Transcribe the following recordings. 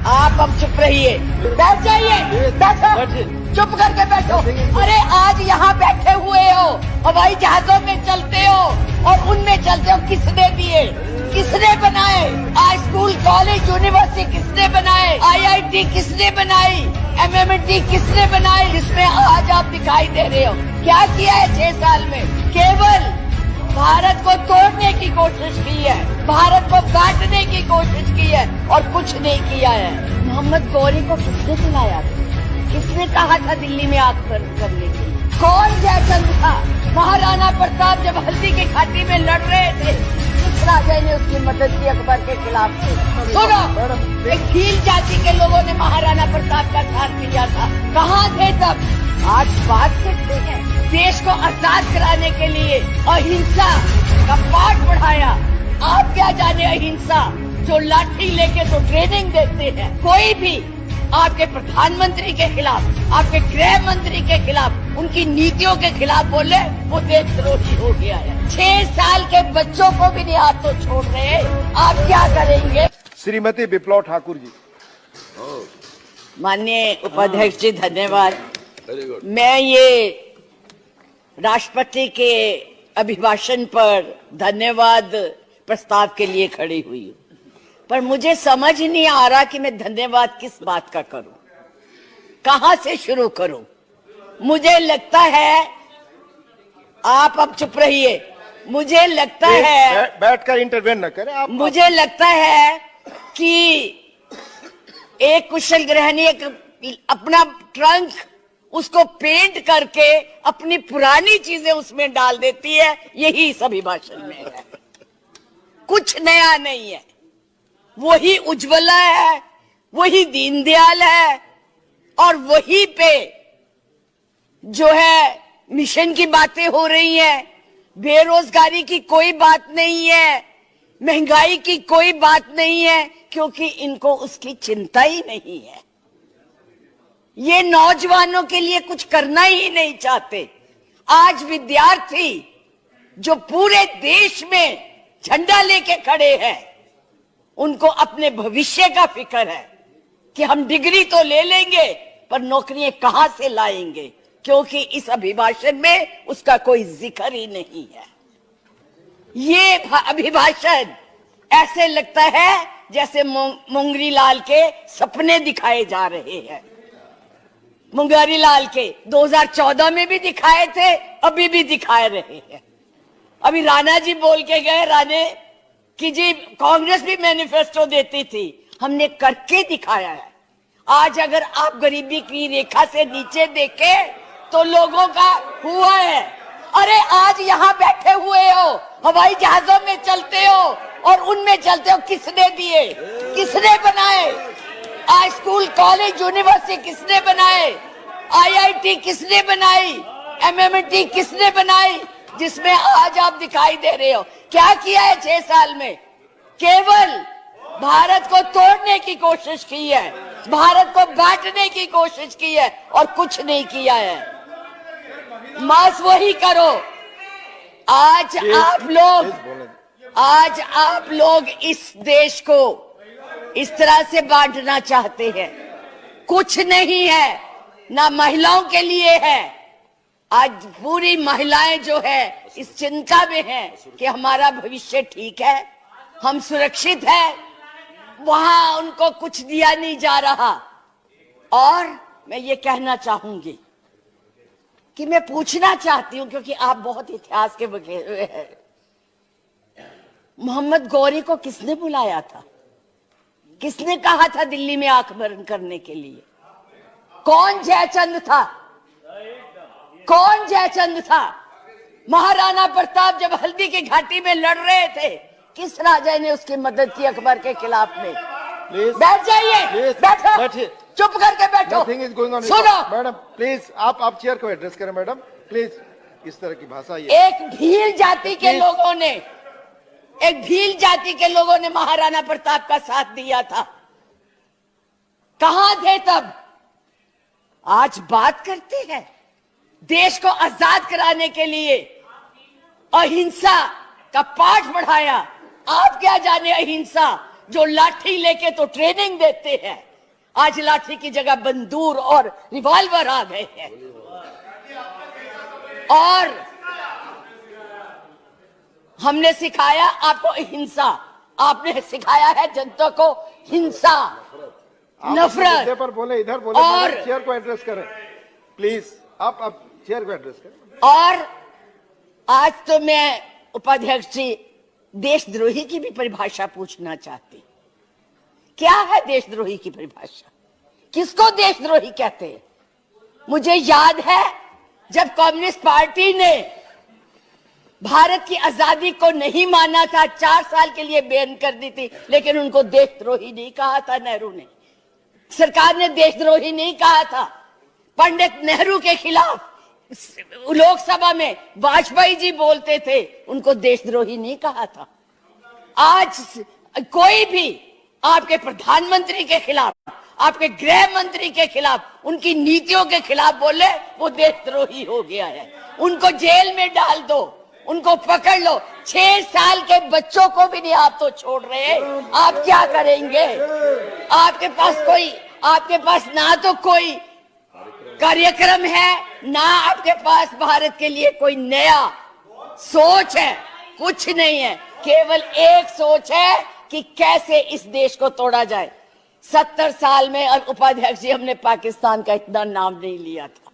आप अब चुप रहिए, बैठ जाइए, बैठो, चुप करके बैठो। अरे आज यहाँ बैठे हुए हो, हवाई जहाजों में चलते हो और उनमें चलते हो, किसने दिए, किसने बनाए? आज स्कूल, कॉलेज, यूनिवर्सिटी किसने बनाए? IIT किसने बनाई? MMT किसने बनाई? जिसमें आज आप दिखाई दे रहे हो। क्या किया है 6 साल में? केवल भारत को तोड़ने की कोशिश की है, भारत को बांटने की कोशिश की है और कुछ नहीं किया है। मोहम्मद गौरी को किसने सुनाया था? किसने कहा था दिल्ली में आग बंद करने के लिए? कौन जयचंद था? महाराणा प्रताप जब हल्दी की घाटी में लड़ रहे थे, किस राजा ने उसकी मदद की अकबर के खिलाफ से? सुनो, एक भील जाति के लोगों ने महाराणा प्रताप का साथ दिया था, कहाँ थे तब? आज बात करते हैं, देश को आजाद कराने के लिए अहिंसा का पाठ पढ़ाया। आप क्या जाने अहिंसा, जो लाठी लेके तो ट्रेनिंग देते हैं। कोई भी आपके प्रधानमंत्री के खिलाफ, आपके गृह मंत्री के खिलाफ, उनकी नीतियों के खिलाफ बोले, वो देशद्रोही हो गया है। 6 साल के बच्चों को भी नहीं हाथ तो छोड़ रहे, आप क्या करेंगे? श्रीमती विप्लव ठाकुर जी। माननीय उपाध्यक्ष जी, धन्यवाद। मैं ये राष्ट्रपति के अभिभाषण पर धन्यवाद प्रस्ताव के लिए खड़ी हुई हूँ, पर मुझे समझ नहीं आ रहा कि मैं धन्यवाद किस बात का करूं, कहां से शुरू करूं। मुझे लगता है, आप अब चुप रहिए, मुझे लगता है, बैठकर इंटरवेन न करें आप। मुझे लगता है कि एक कुशल गृहिणी अपना ट्रंक उसको पेंट करके अपनी पुरानी चीजें उसमें डाल देती है, यही इस अभिभाषण में है। कुछ नया नहीं है, वही उज्ज्वला है, वही दीनदयाल है और वही पे जो है मिशन की बातें हो रही हैं। बेरोजगारी की कोई बात नहीं है, महंगाई की कोई बात नहीं है, क्योंकि इनको उसकी चिंता ही नहीं है। ये नौजवानों के लिए कुछ करना ही नहीं चाहते। आज विद्यार्थी जो पूरे देश में झंडा लेके खड़े हैं, उनको अपने भविष्य का फिक्र है कि हम डिग्री तो ले लेंगे पर नौकरियां कहां से लाएंगे, क्योंकि इस अभिभाषण में उसका कोई जिक्र ही नहीं है। ये अभिभाषण ऐसे लगता है जैसे मुंगरी लाल के सपने दिखाए जा रहे हैं। मुंगरी लाल के 2014 में भी दिखाए थे, अभी भी दिखाए रहे हैं। अभी राणा जी बोल के गए, राणे कि जी कांग्रेस भी मैनिफेस्टो देती थी, हमने करके दिखाया है। आज अगर आप गरीबी की रेखा से नीचे देखें तो लोगों का हुआ है। अरे आज यहाँ बैठे हुए हो, हवाई जहाजों में चलते हो और उनमें चलते हो, किसने दिए, किसने बनाए? आज स्कूल, कॉलेज, यूनिवर्सिटी किसने बनाए? IIT किसने बनाई? MMT किसने बनाई? जिसमें आज आप दिखाई दे रहे हो। क्या किया है 6 साल में? केवल भारत को तोड़ने की कोशिश की है, भारत को बांटने की कोशिश की है और कुछ नहीं किया है। मास वही करो। आज आप लोग इस देश को इस तरह से बांटना चाहते हैं। कुछ नहीं है, ना महिलाओं के लिए है। आज पूरी महिलाएं जो है इस चिंता में हैं कि हमारा भविष्य ठीक है, हम सुरक्षित है, वहां उनको कुछ दिया नहीं जा रहा। और मैं ये कहना चाहूंगी कि मैं पूछना चाहती हूं, क्योंकि आप बहुत इतिहास के बखेर हुए हैं, मोहम्मद गौरी को किसने बुलाया था? किसने कहा था दिल्ली में आंख बंद करने के लिए? कौन जयचंद था? कौन जयचंद था? महाराणा प्रताप जब हल्दी की घाटी में लड़ रहे थे, किस राजा ने उसकी मदद की अकबर के खिलाफ में? बैठ जाइए, बैठो, चुप करके बैठो। सुनो मैडम, प्लीज आप चेयर को एड्रेस करें मैडम, प्लीज। इस तरह की भाषा एक भील जाति के लोगों ने, एक भील जाति के लोगों ने महाराणा प्रताप का साथ दिया था, कहां थे तब? आज बात करते हैं, देश को आजाद कराने के लिए अहिंसा का पाठ पढ़ाया। आप क्या जाने अहिंसा, जो लाठी लेके तो ट्रेनिंग देते हैं। आज लाठी की जगह बंदूक और रिवॉल्वर आ गए हैं। और हमने सिखाया आपको हिंसा, आपने सिखाया है जनता को हिंसा, आप नफरत। मुद्दे पर बोले, इधर बोले, और मैडम, चेयर को एड्रेस करें प्लीज। आप चेयर को एड्रेस करें। और आज तो मैं उपाध्यक्ष जी देशद्रोही की भी परिभाषा पूछना चाहती। क्या है देशद्रोही की परिभाषा? किसको देशद्रोही कहते हैं? मुझे याद है जब कम्युनिस्ट पार्टी ने भारत की आजादी को नहीं माना था, 4 साल के लिए बैन कर दी थी, लेकिन उनको देशद्रोही नहीं कहा था नेहरू ने। सरकार ने देशद्रोही नहीं कहा था। पंडित नेहरू के खिलाफ लोकसभा में वाजपेयी जी बोलते थे, उनको देशद्रोही नहीं कहा था। आज कोई भी आपके प्रधानमंत्री के खिलाफ, आपके गृह मंत्री के खिलाफ, उनकी नीतियों के खिलाफ बोले, वो देशद्रोही हो गया है। उनको जेल में डाल दो, उनको पकड़ लो। 6 साल के बच्चों को भी नहीं आप तो छोड़ रहे। आप क्या करेंगे? आपके पास ना तो कोई कार्यक्रम है, ना आपके पास भारत के लिए कोई नया सोच है, कुछ नहीं है। केवल एक सोच है कि कैसे इस देश को तोड़ा जाए। 70 साल में और उपाध्यक्ष जी हमने पाकिस्तान का इतना नाम नहीं लिया था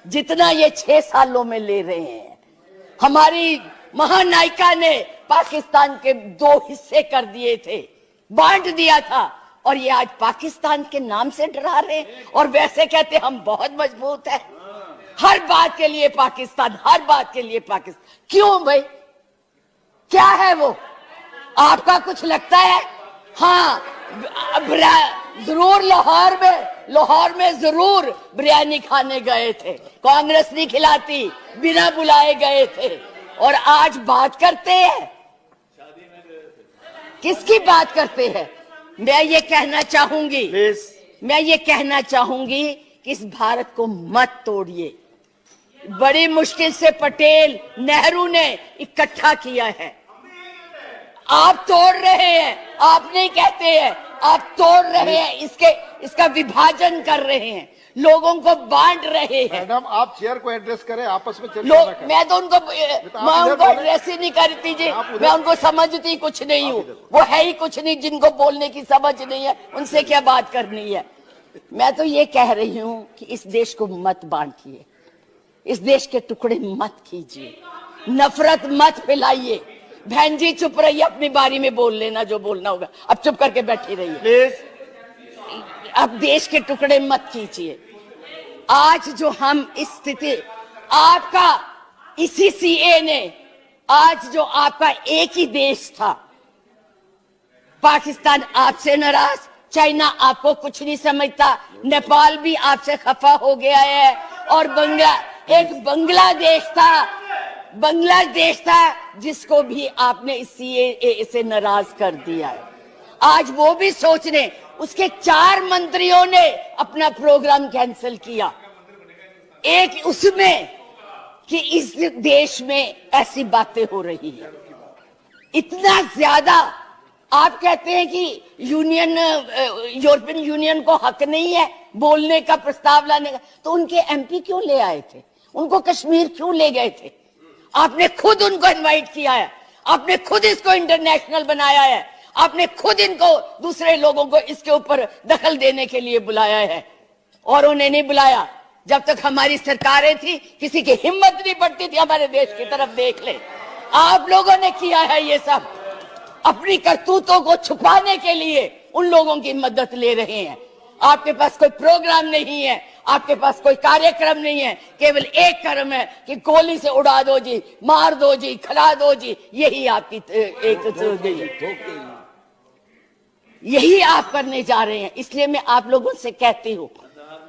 जितना ये 6 सालों में ले रहे हैं। हमारी महानायिका ने पाकिस्तान के 2 हिस्से कर दिए थे, बांट दिया था, और ये आज पाकिस्तान के नाम से डरा रहे हैं। और वैसे कहते हम बहुत मजबूत है, हर बात के लिए पाकिस्तान, हर बात के लिए पाकिस्तान। क्यों भाई? क्या है वो? आपका कुछ लगता है? हाँ, जरूर लाहौर में जरूर बिरयानी खाने गए थे, कांग्रेस नहीं खिलाती, बिना बुलाए गए थे। और आज बात करते हैं, किसकी बात करते हैं? मैं ये कहना चाहूंगी कि इस भारत को मत तोड़िए। बड़ी मुश्किल से पटेल नेहरू ने इकट्ठा किया है, आप तोड़ रहे हैं। आप नहीं कहते हैं, आप तोड़ रहे हैं, इसका विभाजन कर रहे हैं, लोगों को बांट रहे हैं। मैडम, आप चेयर को एड्रेस करें, आपस में चर्चा ना करें। मैं उनको एड्रेस ही नहीं करती जी, मैं उनको समझती कुछ नहीं हूँ। वो है ही कुछ नहीं, जिनको बोलने की समझ नहीं है, उनसे क्या बात करनी है। मैं तो ये कह रही हूँ कि इस देश को मत बांटिए, इस देश के टुकड़े मत कीजिए, नफरत मत फैलाइए। बहन जी चुप रहिए, अपनी बारी में बोल लेना जो बोलना होगा, अब चुप करके बैठी रहिए प्लीज। अब देश के टुकड़े मत कीजिए। आज जो हम इस स्थिति, आपका इसी सीए ने, आज जो आपका एक ही देश था, पाकिस्तान आपसे नाराज, चाइना आपको कुछ नहीं समझता, नेपाल भी आपसे खफा हो गया है, और बांग्लादेश था जिसको भी आपने इस सीएए से नाराज कर दिया है। आज वो भी सोच रहे, उसके 4 मंत्रियों ने अपना प्रोग्राम कैंसिल किया। एक उसमें कि इस देश में ऐसी बातें हो रही है, इतना ज्यादा। आप कहते हैं कि यूरोपियन यूनियन को हक नहीं है बोलने का, प्रस्ताव लाने का, तो उनके एमपी क्यों ले आए थे? उनको कश्मीर क्यों ले गए थे? आपने खुद उनको इनवाइट किया है, आपने खुद इसको इंटरनेशनल बनाया है, आपने खुद इनको, दूसरे लोगों को इसके ऊपर दखल देने के लिए बुलाया है। और उन्हें नहीं बुलाया जब तक हमारी सरकारें थी, किसी की हिम्मत नहीं पड़ती थी हमारे देश की तरफ देख ले। आप लोगों ने किया है ये सब, अपनी करतूतों को छुपाने के लिए उन लोगों की मदद ले रहे हैं। आपके पास कोई प्रोग्राम नहीं है, आपके पास कोई कार्यक्रम नहीं है, केवल एक कर्म है कि गोली से उड़ा दो जी, मार दो जी, खिला दो जी, यही आपकी यही आप करने जा रहे हैं। इसलिए मैं आप लोगों से कहती हूं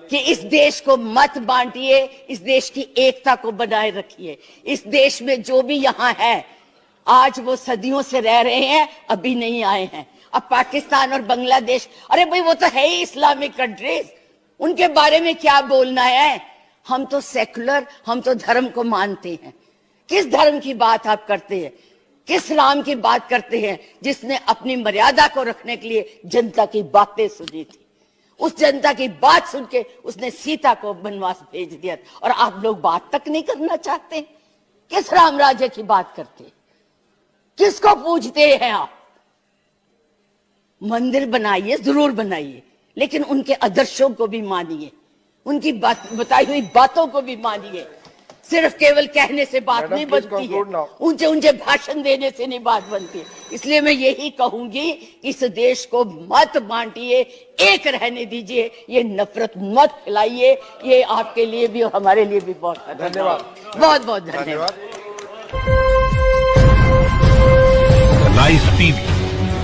कि इस देश को मत बांटिए, इस देश की एकता को बनाए रखिए। इस देश में जो भी यहाँ है, आज वो सदियों से रह रहे हैं, अभी नहीं आए हैं। अब पाकिस्तान और बांग्लादेश, अरे भाई वो तो है ही इस्लामिक कंट्रीज, उनके बारे में क्या बोलना है? हम तो सेकुलर, हम तो धर्म को मानते हैं। किस धर्म की बात आप करते हैं? किस राम की बात करते हैं जिसने अपनी मर्यादा को रखने के लिए जनता की बातें सुनी थी? उस जनता की बात सुन के उसने सीता को वनवास भेज दिया। और आप लोग बात तक नहीं करना चाहते। किस राम राज्य की बात करते? किसको पूजते हैं आप? मंदिर बनाइए, जरूर बनाइए, लेकिन उनके आदर्शों को भी मानिए, उनकी बताई हुई बातों को भी मानिए। सिर्फ केवल कहने से बात Madam, नहीं please बनती है, conclude now. ऊंचे ऊंचे भाषण देने से नहीं बात बनती है। इसलिए मैं यही कहूंगी कि इस देश को मत बांटिए, एक रहने दीजिए, ये नफरत मत फैलाइए। ये आपके लिए भी और हमारे लिए भी बहुत धन्यवाद। बहुत बहुत धन्यवाद। धन्यवाद। लाइव टीवी,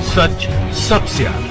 सच सबसे आगे।